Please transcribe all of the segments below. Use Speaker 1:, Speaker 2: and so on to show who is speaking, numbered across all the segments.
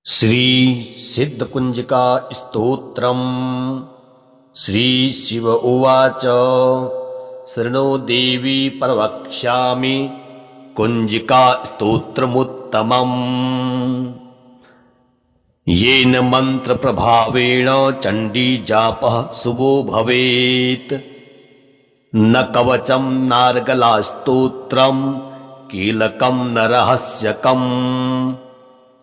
Speaker 1: श्री सिद्धकुंजिका स्तोत्रम्। श्री शिव उवाच शृणु देवी प्रवक्ष्यामि कुंजिका स्तोत्रमुत्तमम्। येन मंत्र प्रभावेण चंडी जापः शुभो भवेत्। न कवचं नार्गला स्तोत्रम् कीलकं न रहस्यकम्।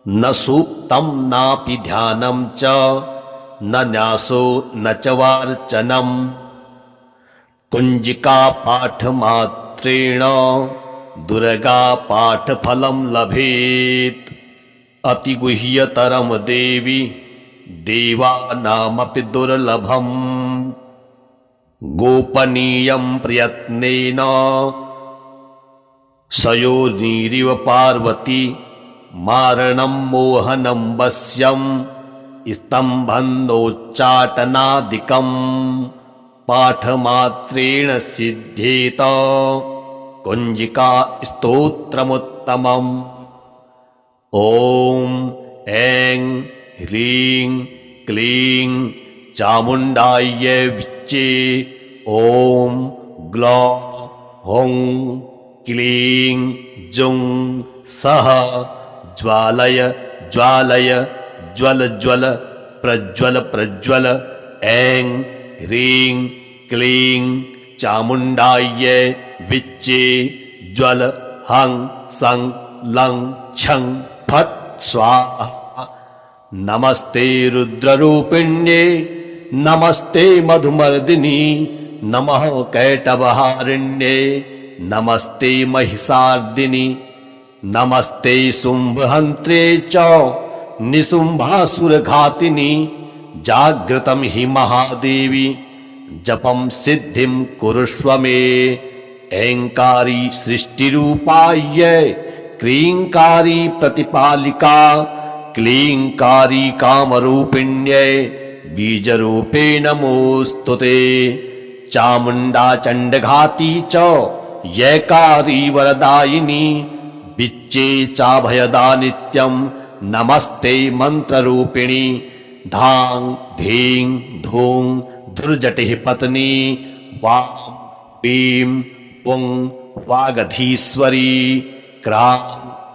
Speaker 1: न सूक्तं नापि ध्यानं च न न्यासो न च वार्चनम्। कुंजिका पाठमात्रेण दुर्गा पाठफलं लभेत्। अतिगुह्यतरं देवी देवानामपि दुर्लभम्। गोपनीयं प्रयत्नेन सयोनिरिव पार्वती। मारणं मोहनं वश्यं स्तम्भन्नोच्चाटनादिकं। पाठमात्रेण सिद्ध्येत कुंजिका स्तोत्रमुत्तमम्। ॐ ऐं ह्रीं क्लीं चामुण्डायै विच्चे। ॐ ग्लौं हौं क्लीं जुं सः ज्वालय ज्वालय ज्वल ज्वल प्रज्वल प्रज्वल। ऐं ह्रीं क्लीं चामुण्डायै विच्चे। ज्वल हं सं लं छं फट् स्वाहा। नमस्ते रुद्ररूपिण्ये नमस्ते मधुमर्दिनी। नमः कैटभहारिण्ये नमस्ते महिषार्दिनि। नमस्ते शुम्भहन्त्रे च निशुम्भासुरघातिनि। जागृतं हि महादेवी जपं सिद्धिं कुरुष्व मे। ऐंकारी सृष्टिरूपायै क्लींकारी प्रतिपालिका। क्लींकारी कामरूपिण्यै बीजरूपे नमोस्तुते। चामुण्डा चण्डघाती च यैकारी वरदायिनी। विच्चे चाभयदा नित्यं नमस्ते मंत्ररूपिणी। धां धीं धूं धुर्जटिः पत्नी। वां पीं पुं वागधीश्वरी। क्रां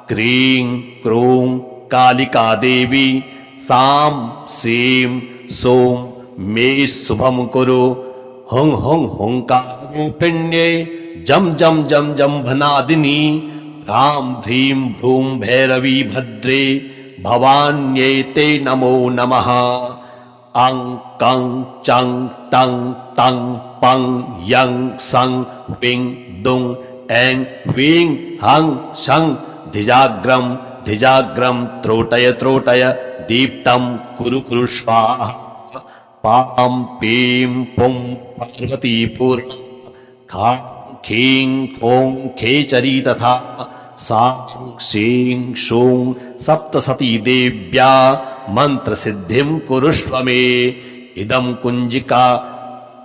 Speaker 1: क्रीं क्रूं कालिका देवी। सां सीं सौं मे शुभं कुरु। हुं हुं हुंकारूपिण्ये जं जं जं जम्भनादिनी। ह्रां ह्रीं भ्रूं भैरवी भद्रे भवान्यै ते नमो नमः। अं कं चं टं तं पं यं सं विं दुं ऐं वीं हं शं धिजाग्रं धिजाग्रं त्रोटय त्रोटय। दीप्तं कुरु कुरु स्वाहा। पां पीं पुं पार्वतीपुर। खां खीं खों खेचरी तथा। सां सीं शूं सप्तसती देव्या मंत्र सिद्धिं कुरुष्व मे। इदं कुंजिका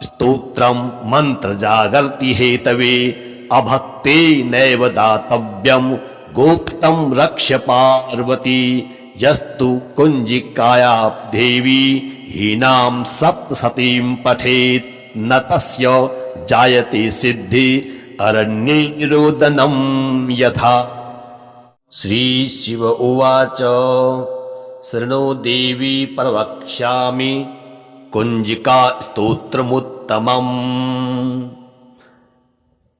Speaker 1: स्तोत्रं मंत्र जागर्ति हेतवे। अभक्ते नैव दातव्यं गोप्तं रक्ष्य पार्वती। यस्तु कुंजिकाया देवी हीनां सप्तसतीं पठेत् न तस्य जायते सिद्धि अरण्ये रोदनं यथा। श्री शिव उवाच शृणु देवी प्रवक्ष्यामि कुंजिका स्तोत्रमुत्तमम्।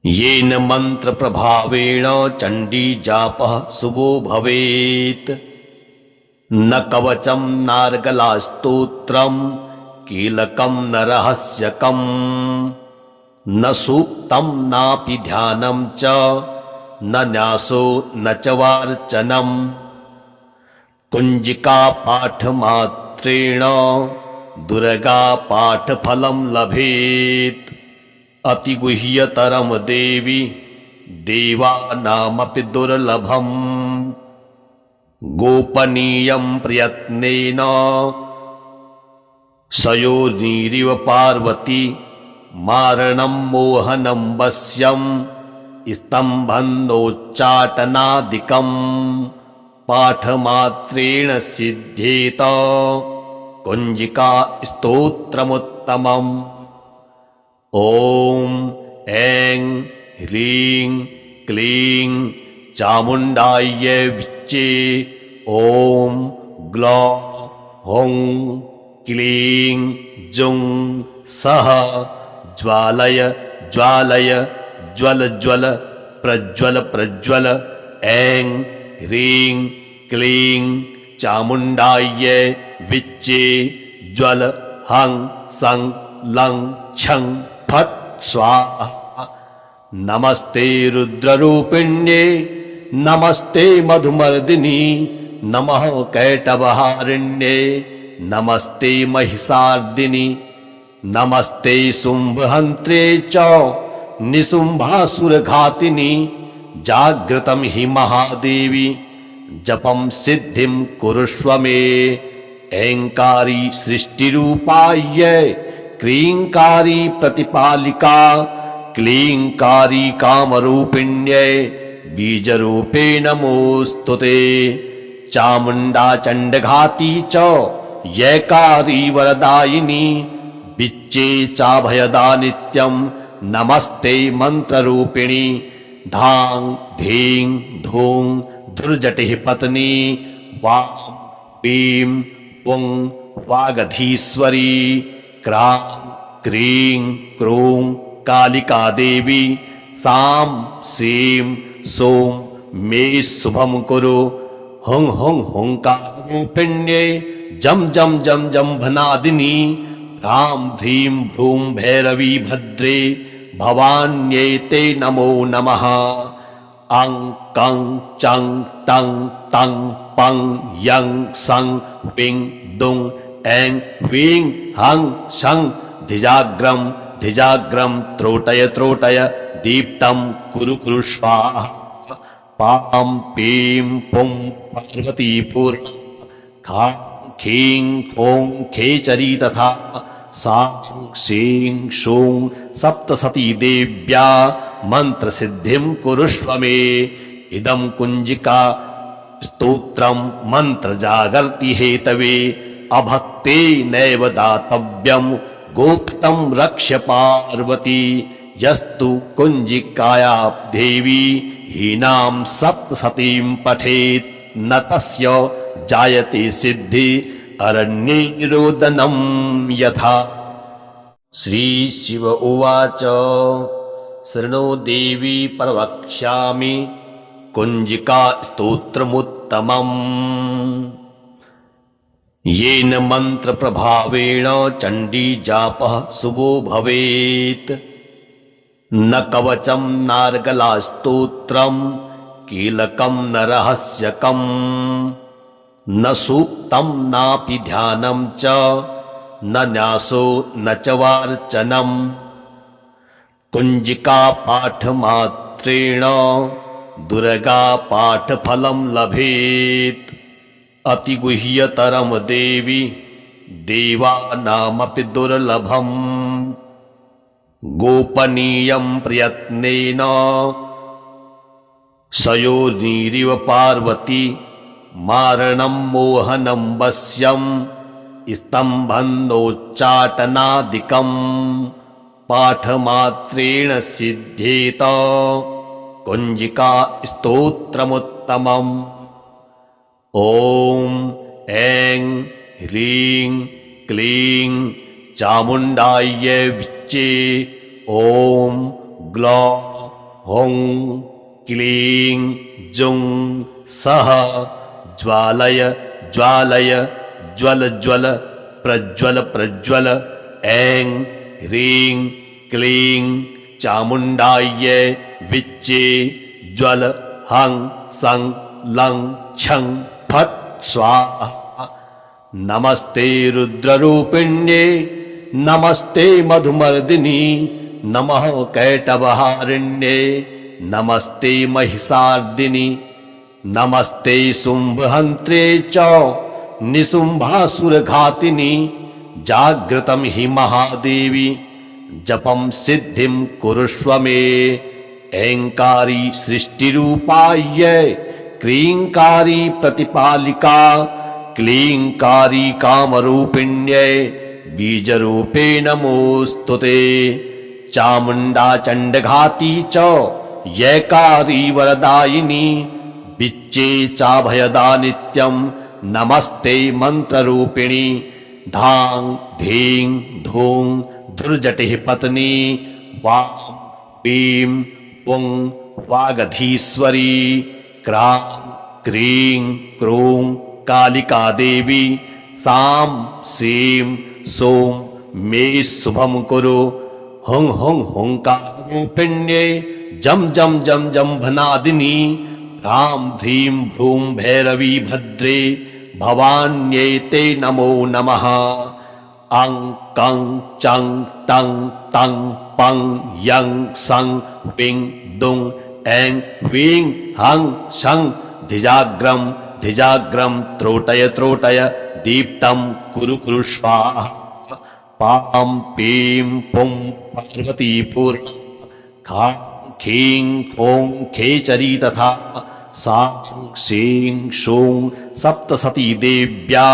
Speaker 1: येन मंत्र प्रभावेण चंडी जापः शुभो भवेत्। न कवचं नार्गला स्तोत्रम् कीलकं न रहस्यकम्। न सूक्तं नापि ध्यानं च न न्यासो न च वार्चनम्। कुंजिका पाठमात्रेण दुर्गा पाठफलं लभेत्। अतिगुह्यतरं देवी देवानामपि दुर्लभम्। गोपनीयं प्रयत्नेन सयोनिरिव पार्वती। मारणं मोहनं वश्यं स्तम्भन्नोच्चाटनादिकम्। पाठमात्रेण सिद्ध्येत कुंजिका स्तोत्रमुत्तमम्। ॐ ऐं ह्रीं क्लीं चामुण्डायै विच्चे। ॐ ग्लौं हौं क्लीं जुं सः ज्वालय ज्वालय ज्वल ज्वल प्रज्वल प्रज्वल। ऐं ह्रीं क्लीं चामुण्डायै विच्चे ज्वल हं सं लं छं फट् स्वाहा। नमस्ते रुद्ररूपिण्ये नमस्ते मधुमर्दिनी नमः कैटभहारिण्ये नमस्ते महिषार्दिनि नमस्ते शुम्भहन्त्रे च निशुम्भासुरघातिनि। जागृतं हि महादेवी जपं सिद्धिं कुरुष्व मे। ऐंकारी सृष्टिरूपायै क्लींकारी प्रतिपालिका क्लींकारी कामरूपिण्यै बीजरूपे नमोस्तुते। चामुण्डा चण्डघाती च यैकारी वरदायिनी विच्चे चाभयदा नित्यं नमस्ते मंत्ररूपिणी। धां धीं धूं धुर्जटिः पत्नी वां पीं पुं वागधीश्वरी क्रां क्रीं क्रूं कालिका देवी। सां सीं सों मे शुभं कुरु। हुं हुं हुंकारूपिण्ये जं जं जं जम्भनादिनी ह्रां ह्रीं भ्रूं भैरवी भद्रे भवान्यै ते नमो नमः। अं कं चं टं तं पं यं सं विं दुं ऐं वीं हं शं धिजाग्रं धिजाग्रं त्रोटय त्रोटय दीप्तं कुरु कुरु स्वाहा। पां पीं पुं पार्वतीपुर खां खीं खों खेचरी तथा सां सीं शूं सप्तसती देव्या मंत्र सिद्धिं कुरुष्व मे। इदं कुंजिका स्तोत्रं मंत्र जागर्ति हेतवे अभक्ते नैव दातव्यं गोप्तं रक्ष्य पार्वती। यस्तु कुंजिकाया देवी हीनां सप्तसतीं पठेत् न तस्य जायते सिद्धि अरण्ये रोदनं यथा। श्री शिव उवाच शृणु देवी प्रवक्ष्यामि कुंजिका स्तोत्रमुत्तमम्। येन मंत्र प्रभावेण चण्डी जापः शुभो भवेत्। न कवचं नार्गला स्तोत्रं कीलकं न रहस्यकम् न सूक्तं नापि ध्यानं च न न्यासो न च वार्चनम्। कुंजिका पाठमात्रेण दुर्गा पाठफलं लभेत्। अतिगुह्यतरं देवी देवानामपि दुर्लभम्। गोपनीयं प्रयत्नेन सयोनिरिव पार्वती मारणं मोहनं वश्यं स्तम्भन्नोच्चाटनादिकं पाठमात्रेण सिद्ध्येत कुंजिका स्तोत्रमुत्तमम्। ॐ ऐं ह्रीं क्लीं चामुण्डायै विच्चे। ॐ ग्लौं हौं क्लीं जुं सः ज्वालय ज्वालय ज्वल ज्वल प्रज्वल प्रज्वल। ऐं ह्रीं क्लीं चामुण्डायै विच्चे ज्वल हं सं लं छं फट् स्वाहा। नमस्ते रुद्ररूपिण्ये नमस्ते मधुमर्दिनी नमः कैटभहारिण्ये नमस्ते महिषार्दिनि नमस्ते शुम्भहन्त्रे च निशुम्भासुरघातिनि। जागृतं हि महादेवी जपं सिद्धिं कुरुष्व मे। ऐंकारी सृष्टिरूपायै क्लींकारी प्रतिपालिका क्लींकारी कामरूपिण्यै बीजरूपे नमोस्तुते चामुण्डा चण्डघाती च यैकारी वरदायिनी विच्चे चाभयदा नित्यं नमस्ते मंत्ररूपिणी धां धीं धूं धुर्जटिः पत्नी वां पीं पुं वागधीश्वरी क्रां क्रीं क्रूं कालिका देवी सां सीं सौं मे शुभं कुरु हुं हुं हुंकारूपिण्ये जं जं जं जम्भनादिनी ह्रां ह्रीं भ्रूं भैरवी भद्रे भवान्यै ते नमो नमः अं कं चं टं तं पं यं सं विं दुं ऐं वीं हं शं धिजाग्रं धिजाग्रं त्रोटय त्रोटय दीप्तं कुरु कुरु स्वाहा पां पीं पुं पार्वतीपुर खां खीं खों खेचरी तथा सां सीं शूं सप्तसती देव्या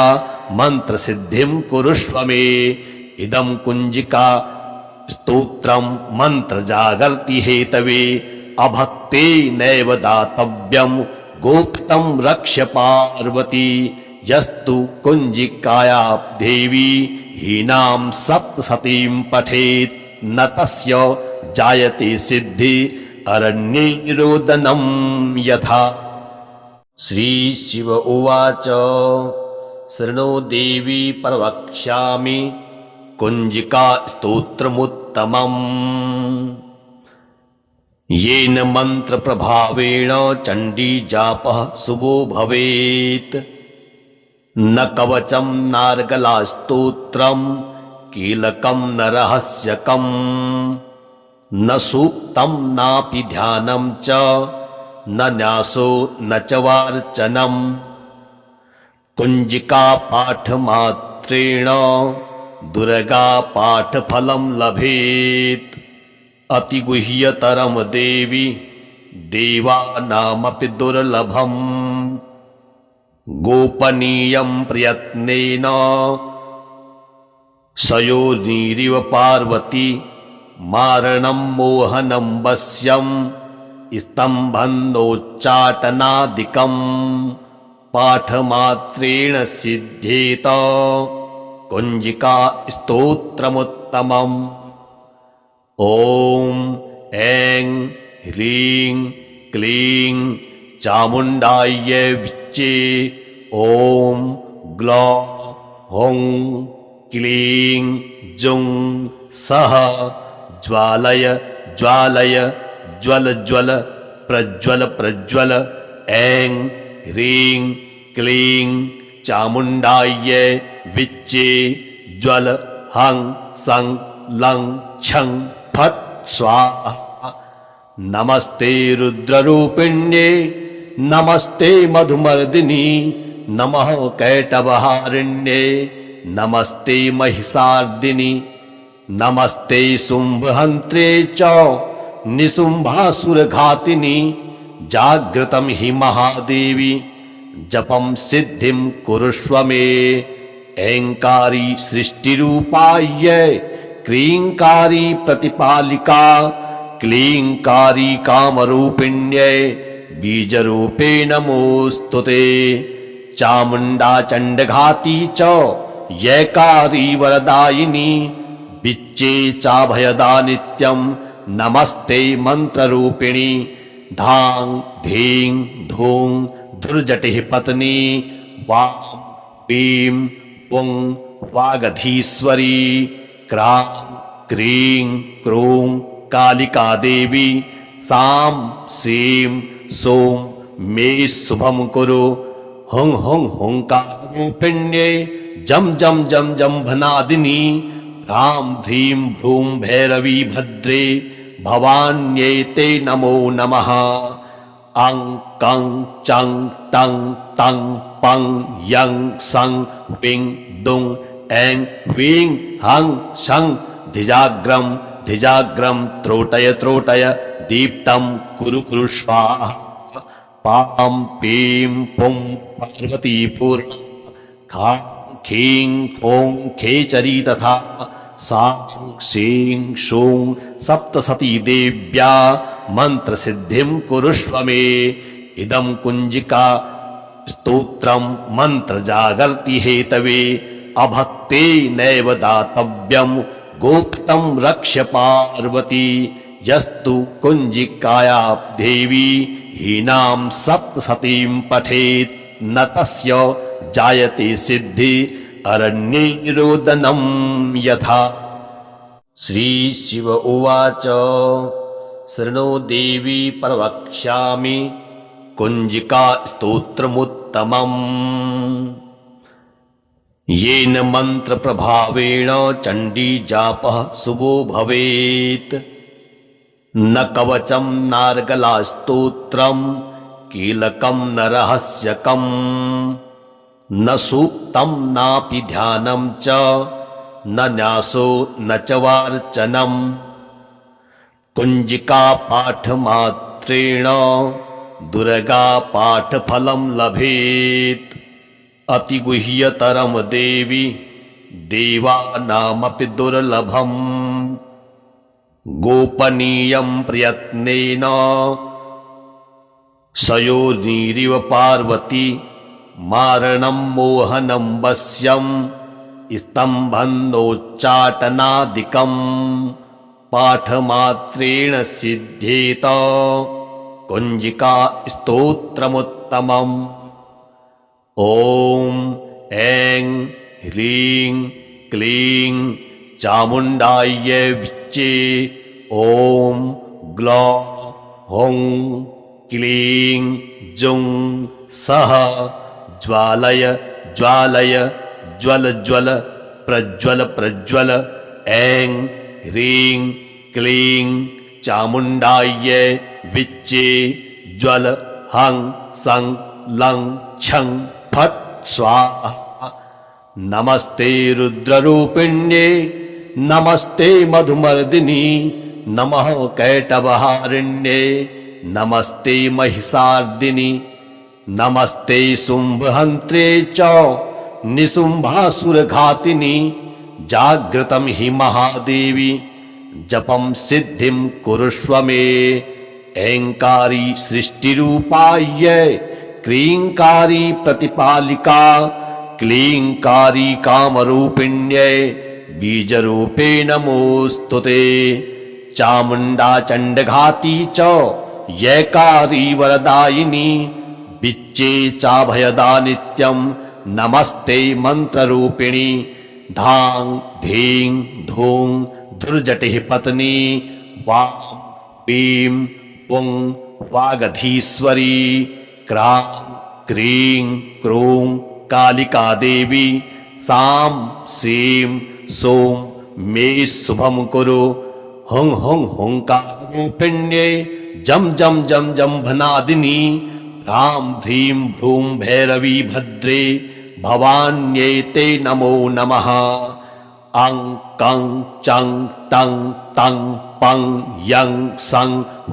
Speaker 1: मंत्र सिद्धिं कुरुष्व मे इदं कुंजिका स्तोत्रं मंत्र जागर्ति हेतवे अभक्ते नैव दातव्यं गोप्तं रक्ष्य पार्वती यस्तु कुंजिकाया देवी हीनां सप्तसतीं पठेत् न तस्य जायते सिद्धि अरण्ये निरोदनं यथा। श्री शिव उवाच शृणु देवी प्रवक्ष्यामि कुंजिका स्तोत्रमुत्तमम् येन मंत्र प्रभावेण चण्डी जापः शुभो भवेत् न कवचं नार्गला स्तोत्रं कीलकं न रहस्यकं न सूक्तं नापि ध्यानं च न न्यासो न च वार्चनम् कुंजिका पाठमात्रेण दुर्गा पाठफलं लभेत् अतिगुह्यतरं देवी देवानामपि दुर्लभम् गोपनीयं प्रयत्नेन सयोनिरिव पार्वती मारणं मोहनं वश्यं स्तम्भन्नोच्चाटनादिकं पाठमात्रेण सिद्ध्येत कुंजिका स्तोत्रमुत्तमम् ॐ ऐं ह्रीं क्लीं चामुण्डायै विच्चे ॐ ग्लौं हुं क्लीं जुं सः ज्वालय ज्वालय ज्वल ज्वल प्रज्वल प्रज्वल ऐं ह्रीं क्लीं चामुण्डायै विच्चे ज्वल हं सं लं छं फट् स्वाहा नमस्ते रुद्ररूपिण्ये नमस्ते मधुमर्दिनी नमः कैटभहारिण्ये नमस्ते महिषार्दिनी नमस्ते शुम्भहन्त्रे च निशुम्भासुरघातिनी जागृतं हि महादेवी जपं सिद्धिं कुरुष्व मे ऐंकारी सृष्टिरूपायै क्लींकारी प्रतिपालिका क्लींकारी कामरूपिण्यै बीजरूपे नमोस्तुते चामुण्डा चण्डघाती च यैकारी वरदायिनी विच्चे चाभयदा नित्यं नमस्ते मंत्ररूपिणी धां धीं धूं धुर्जटिः पत्नी वां पीं पुं वागधीश्वरी क्रां क्रीं क्रूं कालिका देवी सां सीं सौं मे शुभं कुरु हुं हुं हुंकारूपिण्ये जं जं जं जम्भनादिनी ह्रां ह्रीं भ्रूं भैरवी भद्रे भवान्यै ते नमो नमः अं कं चं टं तं पं यं सं विं दुं ऐं वीं हं शं धिजाग्रं धिजाग्रं त्रोटय त्रोटय दीप्तं कुरु कुरु स्वाहा पां पीं पुं पार्वतीपुर खां खीं खों खेचरी तथा सां सीं शूं सप्तसती देव्या मंत्र सिद्धिं कुरुष्व मे। इदं कुंजिका स्तोत्रं मंत्र जागर्ति हेतवे अभक्ते नैव दातव्यं गोप्तं रक्ष्य पार्वती। यस्तु कुंजिकाया देवी हीनां सप्तसतीं पठेत् न तस्य जायते सिद्धि अरण्ये निरोदनं यथा। श्री शिव उवाच शृणु देवी प्रवक्ष्यामि कुंजिका स्तोत्रमुत्तमम्। येन मंत्र प्रभावेण चंडी जापः शुभो भवेत्। न कवचं नार्गला स्तोत्रं कीलकं न रहस्यकम् न सूक्तं नापि ध्यानं च न न्यासो न च वार्चनम्। कुंजिका पाठमात्रेण दुर्गा पाठफलं लभेत्। अतिगुह्यतरं देवी देवानामपि दुर्लभम्। गोपनीयं प्रयत्नेन सयोनिरिव पार्वती मारणं मोहनं वश्यं स्तम्भन्नोच्चाटनादिकं पाठमात्रेण सिद्ध्येत कुंजिका स्तोत्रमुत्तमम्। ॐ ऐं ह्रीं क्लीं चामुण्डायै विच्चे। ॐ ग्लौं हौं क्लीं जुं सः ज्वालय ज्वालय ज्वल ज्वल प्रज्वल प्रज्वल। ऐं ह्रीं क्लीं चामुण्डायै विच्चे ज्वल हं सं लं छं फट् स्वाहा। नमस्ते रुद्ररूपिण्ये नमस्ते मधुमर्दिनी नमः कैटभहारिण्ये नमस्ते महिषार्दिनि नमस्ते शुम्भहन्त्रे च निशुम्भासुरघातिनि। जागृतं हि महादेवी जपं सिद्धिं कुरुष्व मे। ऐङ्कारी सृष्टिरूपायै क्लीङ्कारी प्रतिपालिका क्लीङ्कारी कामरूपिण्यै बीजरूपे नमोऽस्तुते। चामुण्डा चण्डघाती च यैकारी वरदायिनी विच्चे चाभयदा नित्यं नमस्ते मन्त्ररूपिणी। धां धीं धूं धुर्जटिः पत्नी वां पीं पुं वागधीश्वरी क्रां क्रीं क्रूं कालिका देवी सां सीं सौं मे शुभं कुरु। हुं हुं हुंकारूपिण्ये जं जं जं जम्भनादिनी ह्रां ह्रीं भ्रूं भैरवी भद्रे भवान्यै ते नमो नमः। अं कं चं टं तं पं यं सं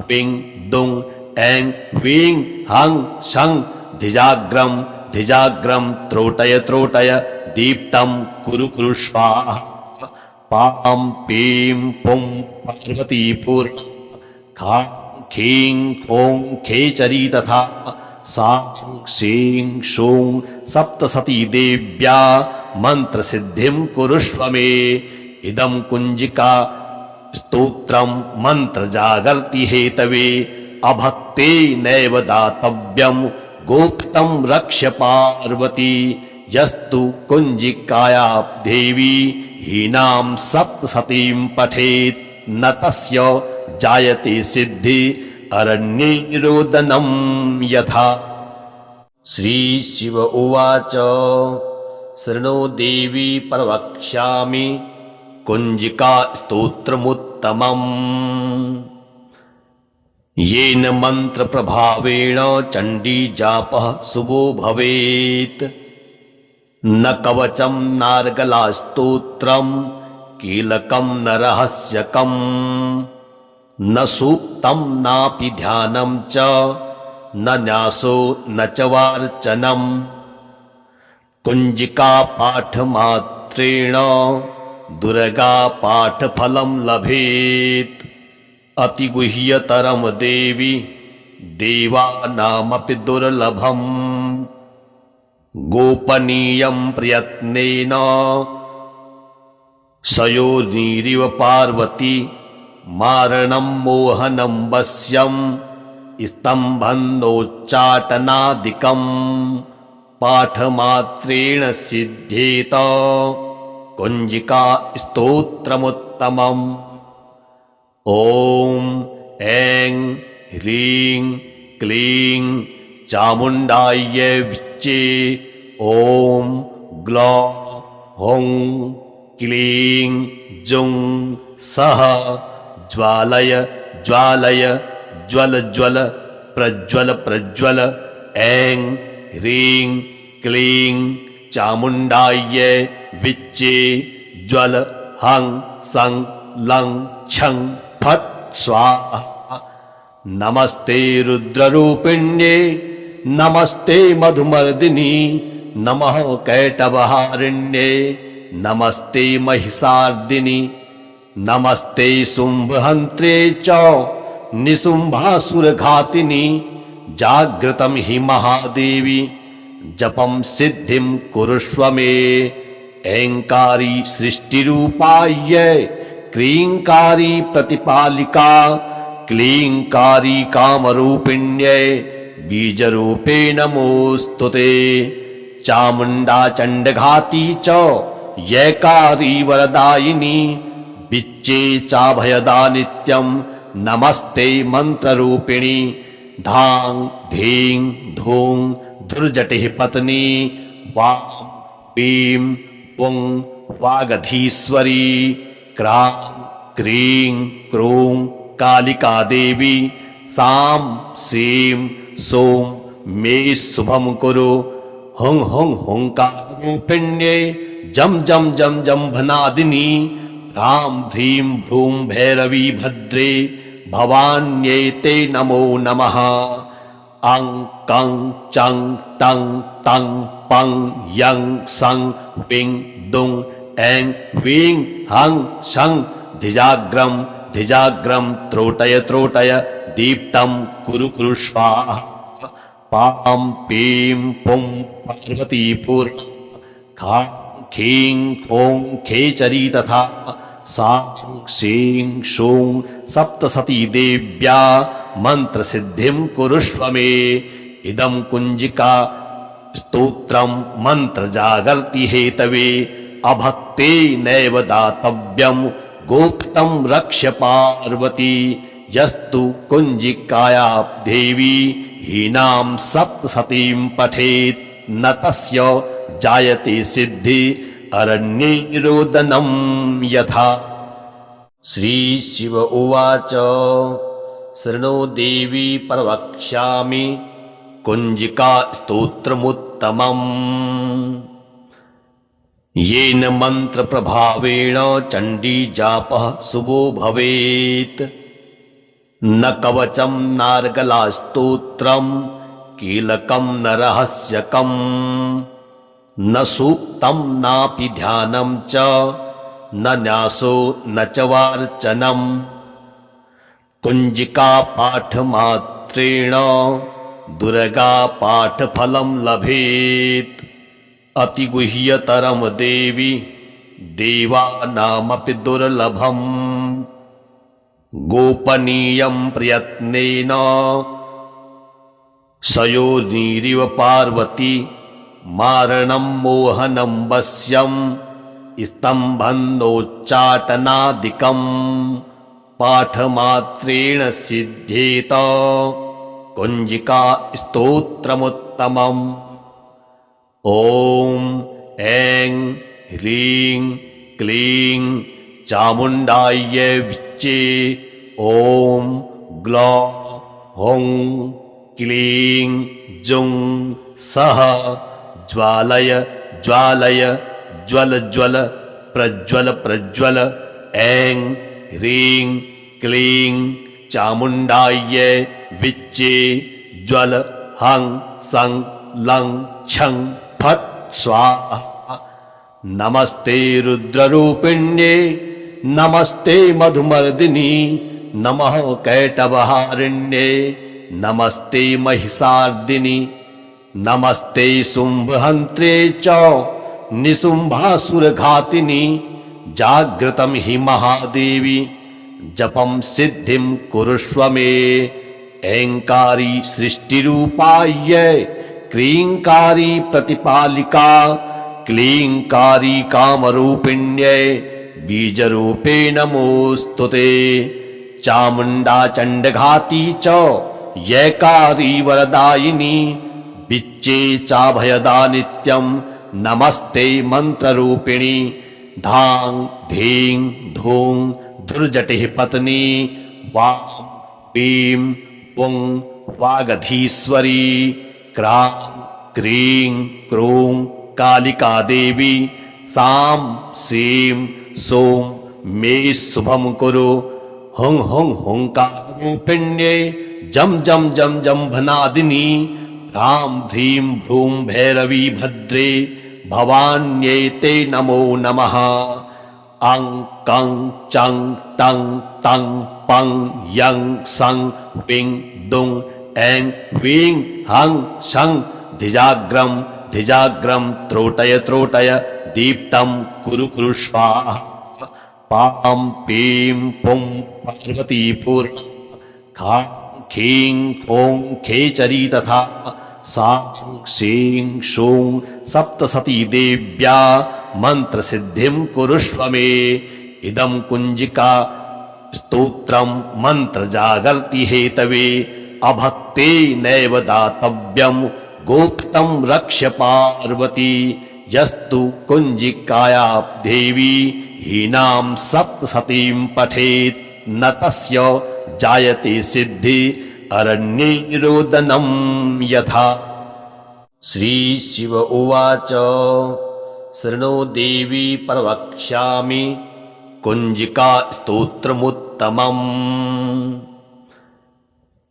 Speaker 1: विं दुं ऐं ह्रीं हं शं धिजाग्रं धिजाग्रं त्रोटय त्रोटय दीप्तं कुरु कुरु स्वाहा। पां पीं पुं पार्वतीपुर खां खीं खों खेचरी तथा सां सीं शूं सप्तसती देव्या मंत्र सिद्धिं कुरुष्व मे। इदं कुंजिका स्तोत्रं मंत्र जागर्ति हेतवे अभक्ते नैव दातव्यं गोप्तं रक्ष्य पार्वती। यस्तु कुंजिकाया देवी हीनां सप्तसतीं पठेत् न तस्य जायते सिद्धि अरण्ये निरोदनं यथा। श्री शिव उवाच शृणु देवी प्रवक्ष्यामि कुंजिका स्तोत्रमुत्तमम्। येन मंत्र प्रभावेण चंडी जापः शुभो भवेत्। न कवचं नार्गला स्तोत्रं कीलकं न रहस्यकम् न सूक्तं नापि ध्यानं च न न्यासो न च वार्चनम् कुञ्जिका पाठमात्रेण दुर्गा पाठफलं लभेत् अतिगुह्यतरं देवी देवानामपि दुर्लभम् गोपनीयं प्रयत्नेन सयोनिरिव पार्वती मारणं मोहनं वश्यं स्तम्भन्नोच्चाटनादिकं पाठमात्रेण सिद्ध्येत कुञ्जिका स्तोत्रमुत्तमम् ॐ ऐं ह्रीं क्लीं चामुण्डायै विच्चे ॐ ग्लौं हौं क्लीं जुं सः ज्वालय ज्वालय ज्वल ज्वल प्रज्वल प्रज्वल ऐं ह्रीं क्लीं चामुण्डायै विच्चे ज्वल हं सं लं छं फट् स्वाहा। नमस्ते रुद्ररूपिण्ये नमस्ते मधुमर्दिनी नमः कैटभहारिण्ये नमस्ते महिषार्दिनि नमस्ते शुम्भहन्त्रे च निशुम्भासुरघातिनि जागृतं हि महादेवी जपं सिद्धिं कुरुष्व मे ऐङ्कारी सृष्टिरूपायै क्लीङ्कारी प्रतिपालिका क्लीङ्कारी कामरूपिण्यै बीजरूपे नमोऽस्तुते चामुण्डा चण्डघाती च यैकारी वरदायिनी विच्चे चाभयदा नित्यं नमस्ते मन्त्ररूपिणी धां धीं धूं धुर्जटिः पत्नी वां पीं पुं वागधीश्वरी क्रां क्रीं क्रूं कालिका देवी सां सीं सौं मे शुभं कुरु हुं हुं हुंकारूपिण्ये जं जं जं जम्भनादिनी ह्रां ह्रीं भ्रूं भैरवी भद्रे भवान्यै ते नमो नमः अं कं चं टं तं पं यं सं विं दुं ऐं ह्रीं हं शं धिजाग्रं धिजाग्रं त्रोटय त्रोटय दीप्तं कुरु कुरु स्वाहा पां पीं पुं पार्वतीपुर खां खीं खों खेचरी तथा सां सीं शूं सप्तसती देव्या मन्त्रसिद्धिं कुरुष्व मे इदं कुञ्जिका स्तोत्रं मन्त्रजागर्ति हेतवे अभक्ते नैव दातव्यं गोप्तं रक्ष्य पार्वती यस्तु कुञ्जिकाया देवी हीनां सप्तसतीं पठेत् न तस्य जायते सिद्धि अरण्ये रोदनं यथा। श्री शिव उवाच शृणु देवी प्रवक्ष्यामि कुञ्जिका स्तोत्रमुत्तमम् येन मन्त्रप्रभावेण चण्डी जापः शुभो भवेत् न कवचं नार्गलास्तोत्रं कीलकं न रहस्यकम् न सूक्तं नापि ध्यानं च न न्यासो न च वार्चनम् कुञ्जिका पाठमात्रेण दुर्गा पाठफलं लभेत् अतिगुह्यतरं देवी देवानामपि दुर्लभम् गोपनीयं प्रयत्नेन सयोनिरिव पार्वती मारणं मोहनं वश्यं स्तम्भन्नोच्चाटनादिकं पाठमात्रेण सिद्ध्येत कुञ्जिका स्तोत्रमुत्तमम् ॐ ऐं ह्रीं क्लीं चामुण्डायै विच्चे ॐ ग्लौं हौं क्लीं जुं सः ज्वालय ज्वालय ज्वल ज्वल प्रज्वल प्रज्वल ऐं ह्रीं क्लीं चामुण्डायै विच्चे ज्वल हं सं लं छं फट् स्वाहा। नमस्ते रुद्ररूपिण्ये नमस्ते मधुमर्दिनी नमः कैटभहारिण्ये नमस्ते महिषार्दिनि नमस्ते शुम्भहन्त्रे च निशुम्भासुरघातिनि। जागृतं हि महादेवी जपं सिद्धिं कुरुष्व मे। ऐङ्कारी सृष्टिरूपाय क्लीङ्कारी प्रतिपालिका क्लीङ्कारी कामरूपिण्यै बीजरूपे नमोऽस्तुते। चामुण्डा चण्डघाती च यैकारी वरदायिनी विच्चे चाभयदा नित्यं नमस्ते मन्त्ररूपिणी। धां धीं धूं धुर्जटिः पत्नी वां पीं पुं वागधीश्वरी क्रां क्रीं क्रूं कालिका देवी सां सीं सों मे शुभं कुरु। हुं हुं हुंकारूपिण्ये जं जं जं जम्भनादिनी ह्रां ह्रीं भ्रूं भैरवी भद्रे भवान्यै ते नमो नमः। अं कं चं टं तं पं यं सं विं दुं ऐं ह्रीं हं शं धिजाग्रं धिजाग्रं त्रोटय त्रोटय दीप्तं कुरु कुरु स्वाहा। पां पीं पुं पार्वतीपुर खां खीं खों खेचरी तथा सां सीं शूं सप्तसती देव्या मन्त्रसिद्धिं कुरुष्व मे। इदं कुञ्जिका स्तोत्रं मन्त्रजागर्ति हेतवे अभक्ते नैव दातव्यं गोप्तं रक्ष्य पार्वती। यस्तु कुञ्जिकाया देवी हीनां सप्तसतीं पठेत् न तस्य जायते सिद्धि अरण्ये रोदनं यथा। श्री शिव उवाच शृणु देवी प्रवक्ष्यामि कुञ्जिका स्तोत्रमुत्तमम्।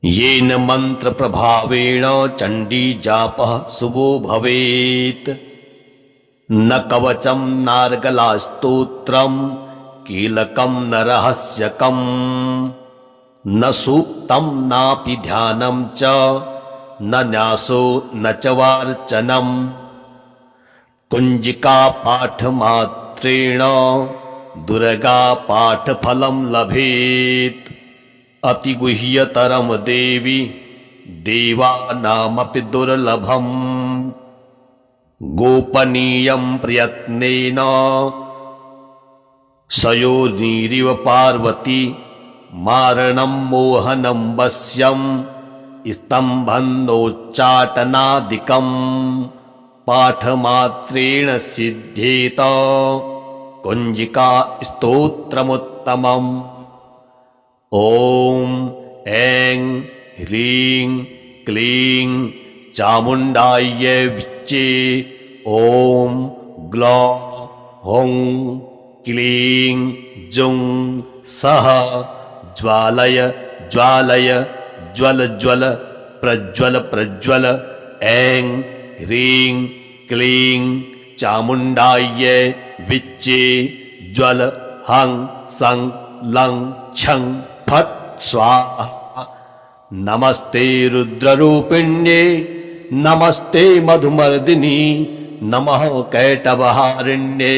Speaker 1: येन मन्त्रप्रभावेण चण्डी जापः शुभो भवेत्। न कवचं नार्गला स्तोत्रं कीलकं न रहस्यकं न सूक्तं नापि ध्यानं च न न्यासो न च वार्चनं। कुञ्जिका पाठमात्रेण दुर्गा पाठफलं लभेत्। अतिगुह्यतरं देवी देवानामपि दुर्लभम्। गोपनीयं प्रयत्नेन सयोनिरिव पार्वती मारणं मोहनं वश्यं स्तम्भन्नोच्चाटनादिकं पाठमात्रेण सिद्ध्येत कुञ्जिका स्तोत्रमुत्तमम्। ॐ ऐं ह्रीं क्लीं चामुण्डायै विच्चे ॐ ग्लौं हुं क्लीं जुं सः ज्वालय ज्वालय ज्वल ज्वल प्रज्वल प्रज्वल। ऐं ह्रीं क्लीं चामुण्डायै विच्चे ज्वल हं सं लं छं फट् स्वाहा। नमस्ते रुद्ररूपिण्ये नमस्ते मधुमर्दिनी नमः कैटभहारिण्ये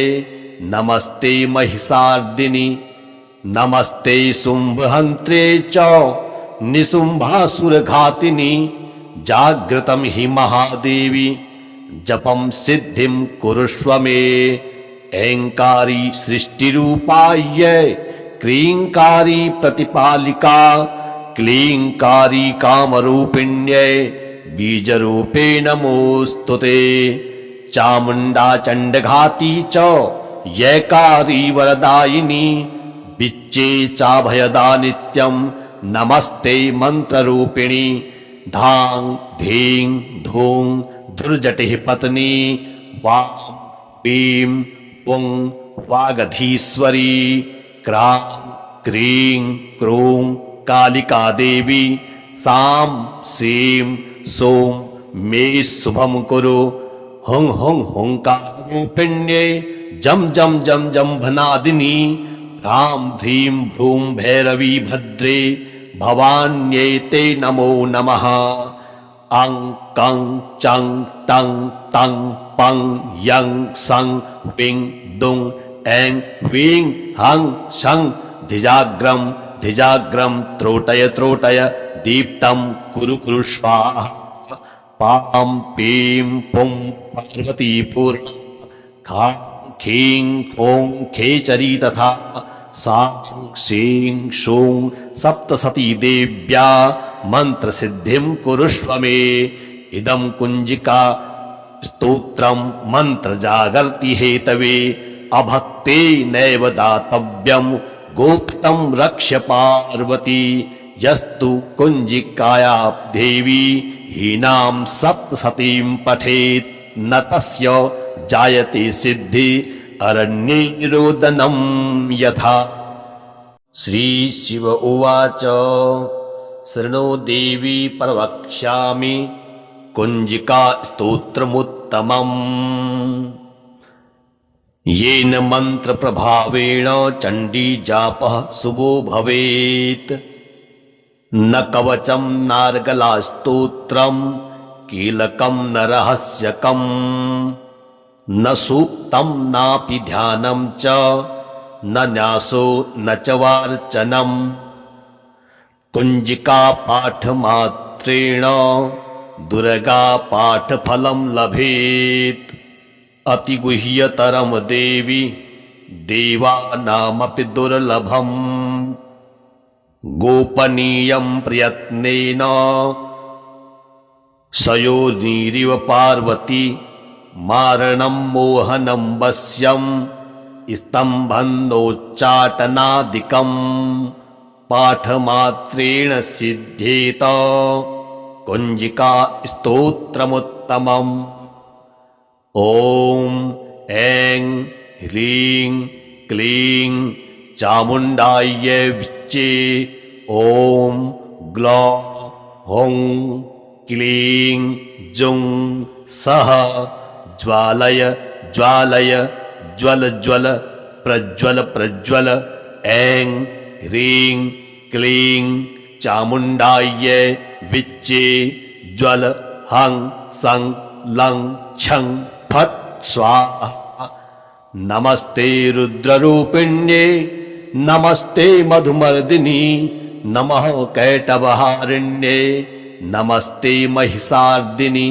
Speaker 1: नमस्ते महिषार्दिनि नमस्ते शुम्भहन्त्रे च निशुम्भासुरघातिनि। जागृतं हि महादेवी जपं सिद्धिं कुरुष्व मे। ऐङ्कारी सृष्टिरूपाय क्लीङ्कारी प्रतिपालिका क्लीङ्कारी कामरूपिण्यै बीजरूपे नमोऽस्तुते। चामुण्डा चण्डघाती च यैकारी वरदायिनी विच्चे चाभयदा नित्यं नमस्ते मन्त्ररूपिणी। धां धीं धूं धुर्जटिः पत्नी वां पीं पुं वागधीश्वरी क्रां क्रीं क्रूं कालिका देवी सां सीं सूं मे शुभं कुरु हुं हुं हुंकारूपिण्ये जं जं जं जम्भनादिनी ह्रां ह्रीं भ्रूं भैरवी भद्रे भवान्यै ते नमो नमः। अं कं चं टं तं पं यं सं विं दुं ऐं ह्रीं हं शं धिजाग्रं धिजाग्रं त्रोटय त्रोटय दीप्तं कुरु कुरु स्वाहा। पां पीं पुं पार्वतीपुर खां खीं खों खेचरी तथा सां सीं शूं सप्तसती देव्या मंत्र सिद्धिं कुरुष्व मे। इदं कुंजिका स्तोत्रं मंत्र जागर्ति हेतवे अभक्ते नैव दातव्यं गोप्तं रक्ष्य पार्वती। यस्तु कुंजिकाया देवी हीनां सप्तसतीं पठेत् न तस्य जायते सिद्धि अरण्ये रोदनं यथा। श्री शिव उवाच शृणु देवी प्रवक्ष्यामि कुंजिका स्तोत्रमुत्तमम्। येन मंत्र प्रभावेण चंडी जापः शुभो भवेत्। न कवचं नार्गला स्तोत्रं कीलकं न रहस्यकं न सूक्तं नापि ध्यानं च न न्यासो न च वार्चनं। कुंजिका पाठमात्रेण दुर्गा पाठफलं लभेत्। अतिगुह्यतरं देवी देवानामपि दुर्लभम्। गोपनीयं प्रयत्नेन सयोनिरिव पार्वती मारणं मोहनं वश्यं स्तम्भन्नोच्चाटनादिकं पाठमात्रेण सिद्ध्येत कुंजिका स्तोत्रमुत्तमम्। ॐ ऐं ह्रीं क्लीं चामुण्डायै विच्चे ॐ ग्लौं हुं क्लीं जुं सः ज्वालय ज्वालय ज्वल ज्वल प्रज्वल प्रज्वल। ऐं ह्रीं क्लीं चामुण्डायै विच्चे ज्वल हं सं लं छं फट् स्वाहा। नमस्ते रुद्ररूपिण्ये नमस्ते मधुमर्दिनी नमः कैटभहारिण्ये नमस्ते महिषार्दिनि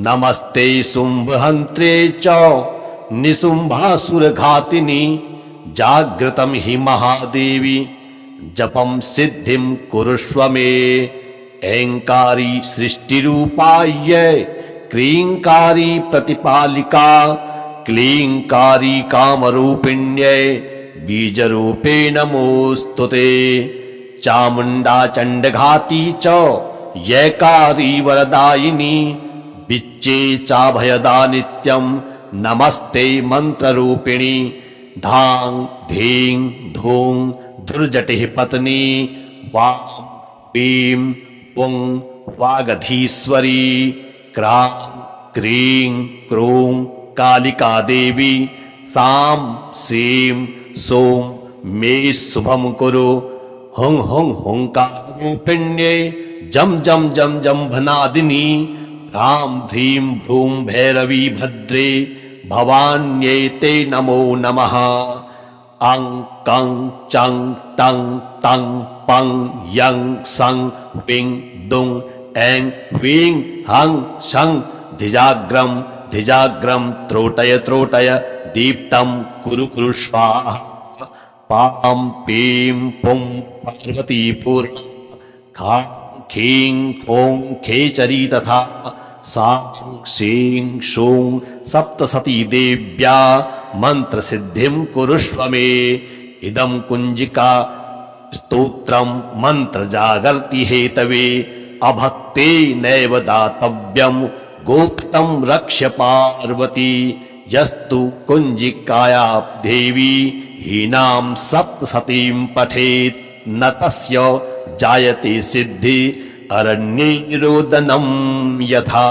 Speaker 1: नमस्ते शुम्भहन्त्रे च निशुम्भासुरघातिनि। जागृतं हि महादेवी जपं सिद्धिं कुरुष्व मे। ऐंकारी सृष्टिरूपायै क्लींकारी प्रतिपालिका क्लींकारी कामरूपिण्यै बीजरूपे नमोस्तुते। चामुण्डा चण्डघाती च यैकारी वरदायिनी विच्चे चाभयदा नित्यं नमस्ते मंत्ररूपिणी। धां धीं धूं धुर्जटिः पत्नी वां पीं पुं वागधीश्वरी क्रां क्रीं क्रूं कालिका देवी सां सीं सूं मे शुभं कुरु हुं हुं हुंकारूपिण्ये जं जं जं जम्भनादिनी ह्रां ह्रीं भ्रूं भैरवी भद्रे भवान्यै ते नमो नमः। अं कं चं टं तं पं यं सं विं दुं ऐं ह्रीं हं शं धिजाग्रं धिजाग्रं त्रोटय त्रोटय दीप्तं कुरु कुरु स्वाहा। पां पीं पुं पार्वतीपुर खां खीं खों खेचरी तथा सां सीं शूं सप्तसती देव्या मंत्र सिद्धिं कुरुष्व मे। इदं कुंजिका स्तोत्रं मंत्र जागर्ति हेतवे अभक्ते नैव दातव्यं गोप्तं रक्ष्य पार्वती। यस्तु कुंजिकाया देवी हीनां सप्तसतीं पठेत् न तस्य जायते सिद्धि अरण्ये रोदनं यथा